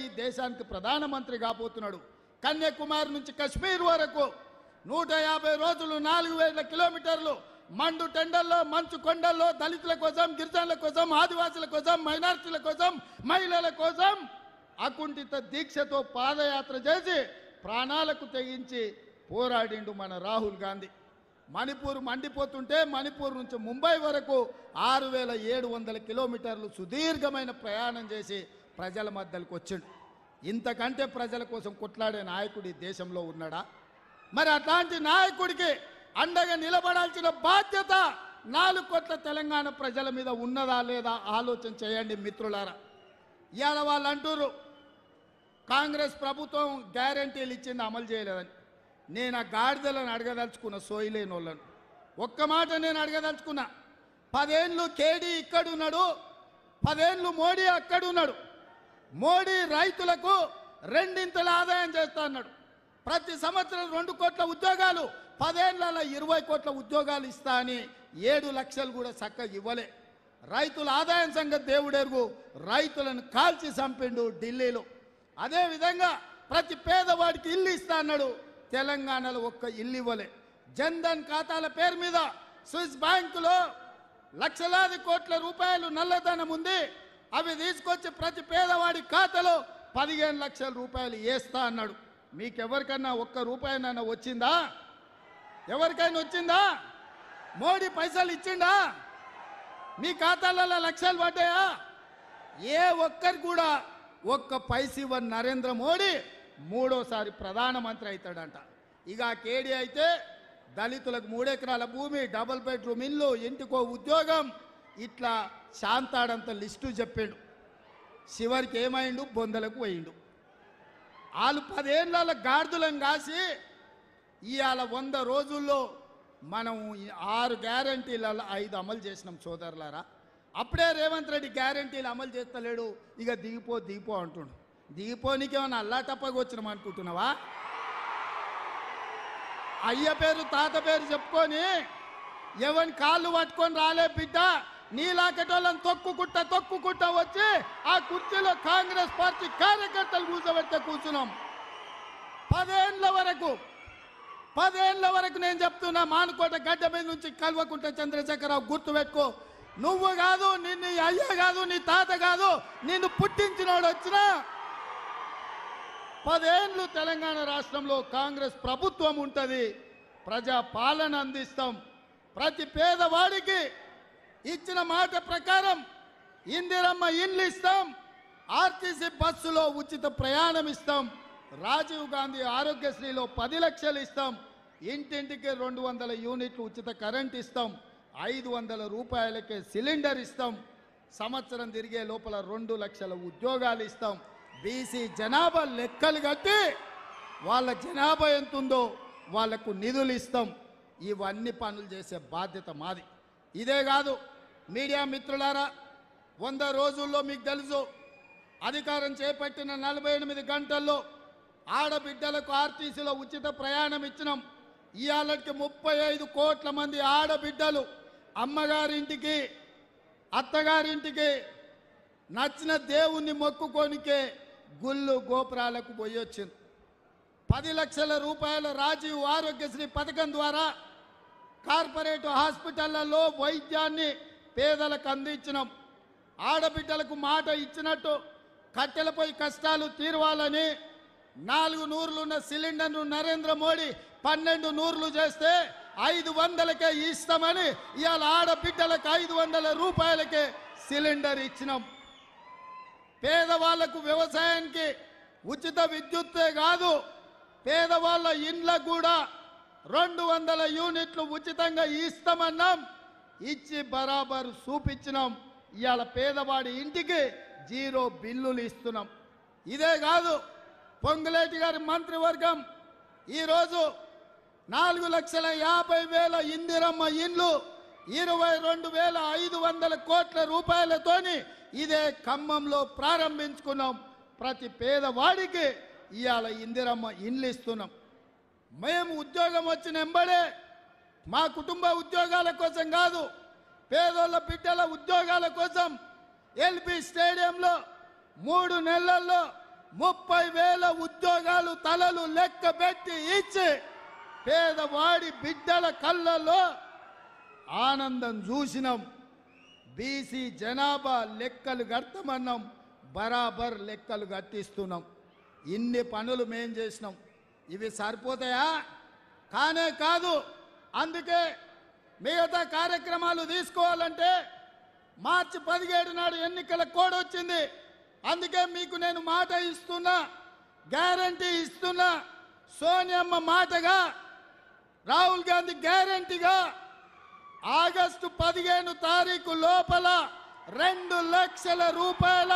ఈ దేశానికి ప్రధానమంత్రి కాబోతున్నాడు. కన్యాకుమారి నుంచి కశ్మీర్ వరకు 150 రోజులు 4000 కిలోమీటర్లు మండు టెండల్లో, మంచు కొండల్లో దళితుల కోసం, గిరిజనుల కోసం, ఆదివాసుల కోసం, మైనారిటీల కోసం, మహిళల కోసం అకుంఠిత దీక్షతో పాదయాత్ర చేసి ప్రాణాలకు తెగించి పోరాడిండు మన రాహుల్ గాంధీ. మణిపూర్ మండిపోతుంటే మణిపూర్ నుంచి ముంబై వరకు 6700 కిలోమీటర్లు సుదీర్ఘమైన ప్రయాణం చేసి ప్రజల మధ్యలోకి వచ్చిండు. ఇంతకంటే ప్రజల కోసం కొట్లాడే నాయకుడు ఈ దేశంలో ఉన్నాడా? మరి అట్లాంటి నాయకుడికి అండగా నిలబడాల్సిన బాధ్యత 4 కోట్ల తెలంగాణ ప్రజల మీద ఉన్నదా లేదా ఆలోచన చేయండి మిత్రులారా. ఇవాళ వాళ్ళు అంటారు కాంగ్రెస్ ప్రభుత్వం గ్యారంటీలు ఇచ్చింది అమలు చేయలేదని. నేను ఆ గాడిదలను అడగదలుచుకున్న, సోయిలేని వాళ్ళను ఒక్క మాట నేను అడగదలుచుకున్నా. 10 ఏళ్ళు కేడీ ఇక్కడున్నాడు, 10 ఏళ్ళు మోడీ అక్కడున్నాడు. మోడీ రైతులకు 2 ఆదాయం చేస్తా అన్నాడు. ప్రతి సంవత్సరం 2 కోట్ల ఉద్యోగాలు, 10 ఏళ్ళ 20 కోట్ల ఉద్యోగాలు ఇస్తా అని 7 లక్షలు కూడా చక్కగా ఇవ్వలే. రైతుల ఆదాయం సంగతి దేవుడెరుగు, రైతులను కాల్చి చంపిండు ఢిల్లీలో. అదేవిధంగా ప్రతి పేదవాడికి ఇల్లు ఇస్తా అన్నాడు, తెలంగాణలో ఒక్క ఇల్లు ఇవ్వలే. జన్ధన్ ఖాతాల పేరు మీద స్విస్ బ్యాంకులో లక్షలాది కోట్ల రూపాయలు నల్లధనం ఉంది. అవి తీసుకొచ్చి ప్రతి పేదవాడి ఖాతాలో 15 లక్షల రూపాయలు వేస్తా అన్నాడు. మీకెవరికన్నా ఒక్క రూపాయనన్నా వచ్చిందా? ఎవరికైనా వచ్చిందా? మోడీ పైసలు ఇచ్చిండా? మీ ఖాతాలలో లక్షలు పడ్డాయా? ఏ ఒక్కరు కూడా ఒక్క పైస ఇవ్వని నరేంద్ర మోడీ 3వసారి ప్రధానమంత్రి అవుతాడంట. ఇక కేడీ అయితే దళితులకు 3 ఎకరాల భూమి, డబుల్ బెడ్రూమ్ ఇల్లు, ఇంటికో ఉద్యోగం, ఇట్లా శాంతాడంత లిస్టు చెప్పిండు. చివరికి ఏమైండు? బొందలకు పోయిండు. వాళ్ళు 10 ఏళ్ళ గాడిదలను కాసి ఇవాళ 100 రోజుల్లో మనం 6 గ్యారంటీలలో 5 అమలు చేసినాం సోదరులారా. అప్పుడే రేవంత్ రెడ్డి గ్యారంటీలు అమలు చేస్తలేడు, ఇక దిగిపో అంటుండు. దిగిపోనికి ఏమన్నా అల్లాటప్పగా వచ్చినాం అనుకుంటున్నావా? అయ్య పేరు తాత పేరు చెప్పుకొని ఎవరి కాళ్ళు పట్టుకొని రాలే బిడ్డ. నీలాకటోళ్ళని తొక్కుకుంటా వచ్చి ఆ కుర్చీలో కాంగ్రెస్ పార్టీ కార్యకర్తలు కూర్చోబెడితే కూర్చున్నాం. 10 ఏళ్ళ వరకు నేను చెప్తున్నా, మానుకోట గడ్డ మీద నుంచి కల్వకుంట్ల చంద్రశేఖరరావు గుర్తుపెట్టుకో. నువ్వు కాదు, నిన్ను అయ్య కాదు, నీ తాత కాదు, నిన్ను పుట్టించినోడు వచ్చినా 10 ఏళ్ళు తెలంగాణ రాష్ట్రంలో కాంగ్రెస్ ప్రభుత్వం ఉంటుంది. ప్రజా పాలన అందిస్తాం. ప్రతి పేదవాడికి ఇచ్చిన మాట ప్రకారం ఇందిరమ్మ ఇండ్లు ఇస్తాం. ఆర్టీసీ బస్సులో ఉచిత ప్రయాణం ఇస్తాం. రాజీవ్ గాంధీ ఆరోగ్యశ్రీలో 10 లక్షలు ఇస్తాం. ఇంటింటికి 200 యూనిట్లు ఉచిత కరెంట్ ఇస్తాం. 500 రూపాయలకే సిలిండర్ ఇస్తాం. సంవత్సరం తిరిగే లోపల 2 లక్షల ఉద్యోగాలు ఇస్తాం. బీసీ జనాభా లెక్కలు కట్టి వాళ్ళ జనాభా ఎంతుందో వాళ్లకు నిధులు ఇస్తాం. ఇవన్నీ పనులు చేసే బాధ్యత మాది. ఇదే కాదు మీడియా మిత్రులారా, 100 రోజుల్లో మీకు తెలుసు అధికారం చేపట్టిన 48 గంటల్లో ఆడబిడ్డలకు ఆర్టీసీలో ఉచిత ప్రయాణం ఇచ్చినాం. ఇవాళకి 35 కోట్ల మంది ఆడబిడ్డలు అమ్మగారింటికి, అత్తగారింటికి నచ్చిన దేవుణ్ణి మొక్కుకోనికే గుళ్ళు గోపురాలకు పోయొచ్చింది. 10 లక్షల రూపాయల రాజీవ్ ఆరోగ్యశ్రీ పథకం ద్వారా కార్పొరేట్ హాస్పిటళ్లలో వైద్యాన్ని పేదలకు అందించినాం. ఆడబిడ్డలకు మాట ఇచ్చినట్టు కట్టెలపై కష్టాలు తీరవాలని 4 నూర్లున్న సిలిండర్ను నరేంద్ర మోడీ 12 నూర్లు చేస్తే 500కే ఇస్తామని ఇవాళ ఆడబిడ్డలకు 500 రూపాయలకే సిలిండర్ ఇచ్చినాం. పేదవాళ్లకు వ్యవసాయానికి ఉచిత విద్యుత్తే కాదు, పేదవాళ్ళ ఇండ్లకు కూడా 200 యూనిట్లు ఉచితంగా ఇస్తామన్నాం. ఇచ్చి బరాబరు చూపించినాం. ఇవాళ పేదవాడి ఇంటికి 0 బిల్లులు ఇస్తున్నాం. ఇదే కాదు, పొంగులేటి గారి మంత్రివర్గం ఈరోజు 4,50,000 ఇందిరమ్మ ఇండ్లు 22,500 కోట్ల రూపాయలతోని ఇదే ఖమ్మంలో ప్రారంభించుకున్నాం. ప్రతి పేదవాడికి ఇవాళ ఇందిరమ్మ ఇండ్లు ఇస్తున్నాం. మేము ఉద్యోగం వచ్చిన ఎంబడే మా కుటుంబ ఉద్యోగాల కోసం కాదు, పేదోళ్ళ బిడ్డల ఉద్యోగాల కోసం ఎల్బీ స్టేడియంలో 3 నెలల్లో 30,000 ఉద్యోగాలు తలలు లెక్కబెట్టి ఇచ్చి పేదవాడి బిడ్డల కళ్ళల్లో ఆనందం చూసినాం. బీసీ జనాభా లెక్కలు కడతామన్నాం, బరాబర్ లెక్కలు కట్టిస్తున్నాం. ఇన్ని పనులు మేం చేసినాం. ఇవి సరిపోతాయా? కానే కాదు. అందుకే మిగతా కార్యక్రమాలు తీసుకోవాలంటే మార్చి 17 నాడు ఎన్నికల కోడ్ వచ్చింది. అందుకే మీకు నేను మాట ఇస్తున్నా, గ్యారంటీ ఇస్తున్నా. సోనియమ్మ మాటగా, రాహుల్ గాంధీ గ్యారంటీగా ఆగస్టు 15 తారీఖు లోపల 2 లక్షల రూపాయల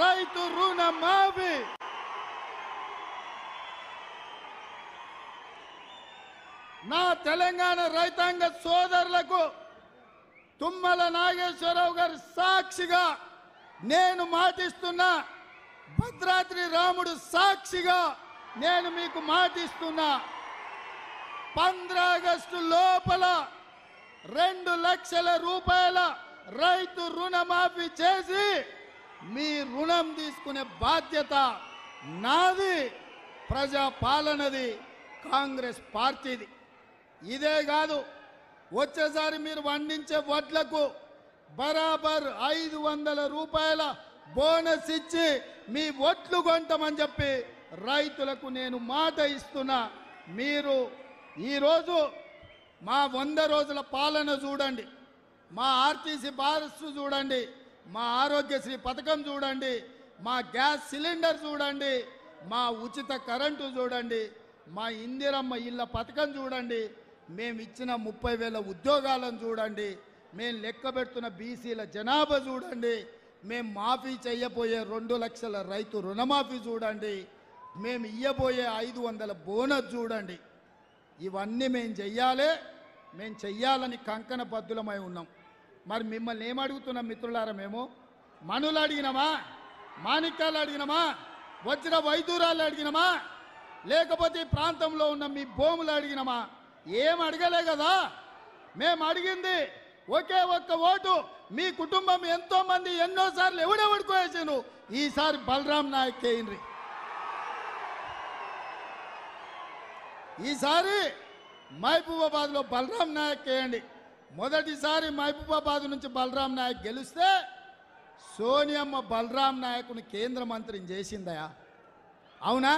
రైతు రుణమాఫీ. నా తెలంగాణ రైతాంగ సోదరులకు తుమ్మల నాగేశ్వరరావు గారి సాక్షిగా నేను మాటిస్తున్నా, భద్రాద్రి రాముడు సాక్షిగా నేను మీకు మాటిస్తున్నా, 15 ఆగస్టు లోపల 2 లక్షల రూపాయల రైతు రుణమాఫీ చేసి మీ రుణం తీసుకునే బాధ్యత నాది, ప్రజా పాలనది, కాంగ్రెస్ పార్టీది. ఇదే కాదు, వచ్చేసారి మీరు పండించే వడ్లకు బరాబర్ 500 రూపాయల బోనస్ ఇచ్చి మీ వడ్లు కొంటామని చెప్పి రైతులకు నేను మాట ఇస్తున్నా. మీరు ఈరోజు మా 100 రోజుల పాలన చూడండి, మా ఆర్టీసీ బస్సు చూడండి, మా ఆరోగ్యశ్రీ పథకం చూడండి, మా గ్యాస్ సిలిండర్ చూడండి, మా ఉచిత కరెంటు చూడండి, మా ఇందిరమ్మ ఇళ్ళ పథకం చూడండి, మేము ఇచ్చిన 30,000 ఉద్యోగాలను చూడండి, మేము లెక్క పెడుతున్న బీసీల జనాభా చూడండి, మేము మాఫీ చేయబోయే 2 లక్షల రైతు రుణమాఫీ చూడండి, మేము ఇయ్యబోయే 500 బోనస్ చూడండి. ఇవన్నీ మేము చెయ్యాలని కంకణ బద్దులమై ఉన్నాం. మరి మిమ్మల్ని ఏమడుగుతున్నాం మిత్రులారా? మేము మనులు అడిగినామా, మాణిక్యాలు అడిగినామా, వజ్ర వైదూరాలు అడిగినామా, లేకపోతే ఈ ప్రాంతంలో ఉన్న మీ భూములు అడిగినామా? ఏం అడగలే కదా. మేము అడిగింది ఒకే ఒక్క ఓటు. మీ కుటుంబం ఎంతో మంది ఎన్నోసార్లు ఎవడెవడికో వేసాను, ఈసారి బలరాం నాయక్ వేయండి. ఈసారి మహబూబాబాద్లో బలరాం నాయక్ వేయండి. మొదటిసారి మహబూబాబాద్ నుంచి బలరాం నాయక్ గెలిస్తే సోనియమ్మ బలరాం నాయకుని కేంద్ర మంత్రిని చేసిందయా? అవునా?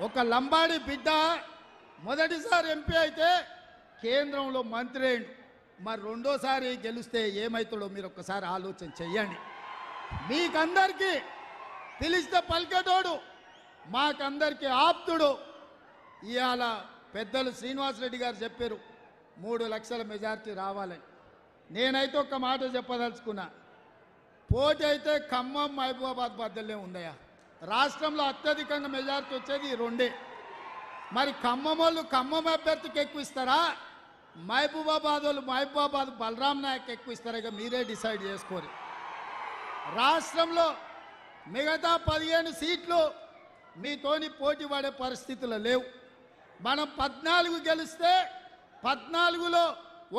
ఒక లంబాడి బిడ్డ మొదటిసారి ఎంపీ అయితే కేంద్రంలో మంత్రి అయ్యిండు. మరి రెండోసారి గెలిస్తే ఏమవుతాడో మీరు ఒక్కసారి ఆలోచన చెయ్యండి. మీకందరికీ పిలిస్తే పలికేటోడు, మాకందరికీ ఆప్తుడు. ఇవాళ పెద్దలు శ్రీనివాసరెడ్డి గారు చెప్పారు 3 లక్షల మెజార్టీ రావాలని. నేనైతే ఒక్క మాట చెప్పదలుచుకున్నా, పోటీ అయితే ఖమ్మం మహబూబాబాద్ మధ్యలో ఉందయ్యా. రాష్ట్రంలో అత్యధికంగా మెజార్టీ వచ్చేది ఈ 2. మరి ఖమ్మం వాళ్ళు ఖమ్మం అభ్యర్థికి ఎక్కువ ఇస్తారా, మహబూబాబాద్ వాళ్ళు మహబూబాబాద్ బలరాం నాయక్ ఎక్కువ ఇస్తారా? ఇక మీరే డిసైడ్ చేసుకోరు. రాష్ట్రంలో మిగతా 15 సీట్లు మీతోని పోటీ పడే పరిస్థితులు లేవు. మనం 14 గెలిస్తే 14లో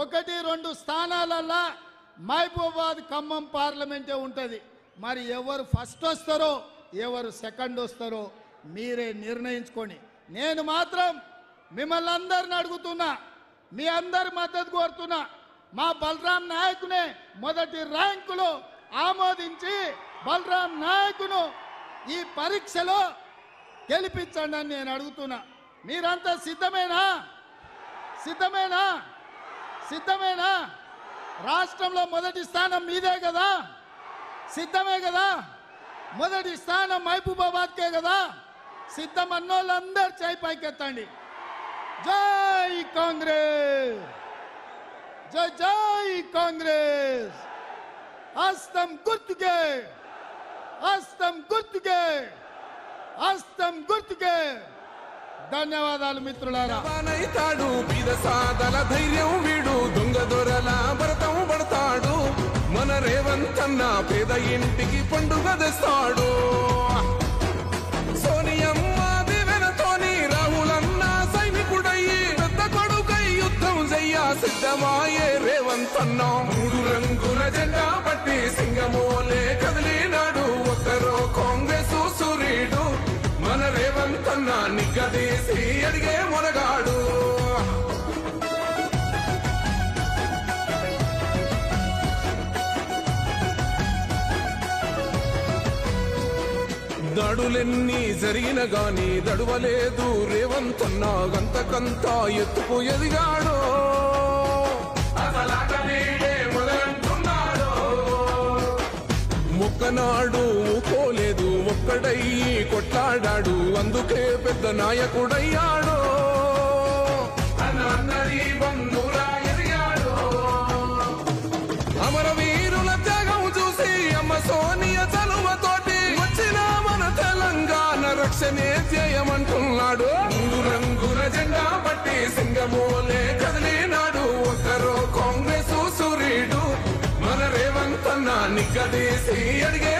1-2 స్థానాలల్లో మహబూబాబాద్ ఖమ్మం పార్లమెంటే ఉంటుంది. మరి ఎవరు ఫస్ట్ వస్తారో ఎవరు సెకండ్ వస్తారో మీరే నిర్ణయించుకోండి. నేను మాత్రం మిమ్మల్ని అందరిని అడుగుతున్నా, మీ అందరి మద్దతు కోరుతున్నా. మా బలరాం నాయకునే మొదటి ర్యాంకులో ఆమోదించి బలరాం నాయకును ఈ పరీక్షలో గెలిపించండి అని నేను అడుగుతున్నా. మీరంతా సిద్ధమేనా? సిద్ధమేనా? సిద్ధమేనా? రాష్ట్రంలో మొదటి స్థానం మీదే కదా, సిద్ధమే కదా? మొదటి స్థానం మహబూబాబాద్కే కదా. సిద్ధం అన్నోళ్ళందరూ చేయి పైకెత్తండి. జై కాంగ్రెస్, జై జై కాంగ్రెస్. హస్తం గుర్తుకే, హస్తం గుర్తుకే, హస్తం గుర్తుకే. ధన్యవాదాలు మిత్రులారా. ధైర్యం వీడు దొంగ దొరల భరతం పడతాడు. మన రేవంతన్న పేద ఇంటికి పండుగ తెస్తాడు. సోనియమ్మ దివెనతోని రాహులన్న సైనికుడయ్యి పెద్ద కొడుకై యుద్ధం చెయ్య సిద్ధమాయే రేవంతన్న. 3 రంగుల జెండా పట్టి సింగమోలే కదిలినాడు. ఒక్కరో కాంగ్రెస్ సూర్యుడు దాడులెన్ని జరిగిన గాని దడువలేదు రేవంతన్నా గంతకంతా ఎత్తుకు ఎదిగాడో మొక్కనాడు పోలేదు ఒక్కడయ్యి కొట్లాడాడు అందుకే పెద్ద నాయకుడయ్యాడో అమరవీరుల త్యాగం చూసి అమ్మ సోనియ చలువతోటి వచ్చిన మన తెలంగాణ రక్షణే ధ్యేయమంటున్నాడు రంగుల జెండా పట్టి సింగమోలే కదిలినాడు ఒక్కరో కాంగ్రెస్ సూర్యుడు మన రేవంత్ అన్న నిగ్గదీసి అడిగే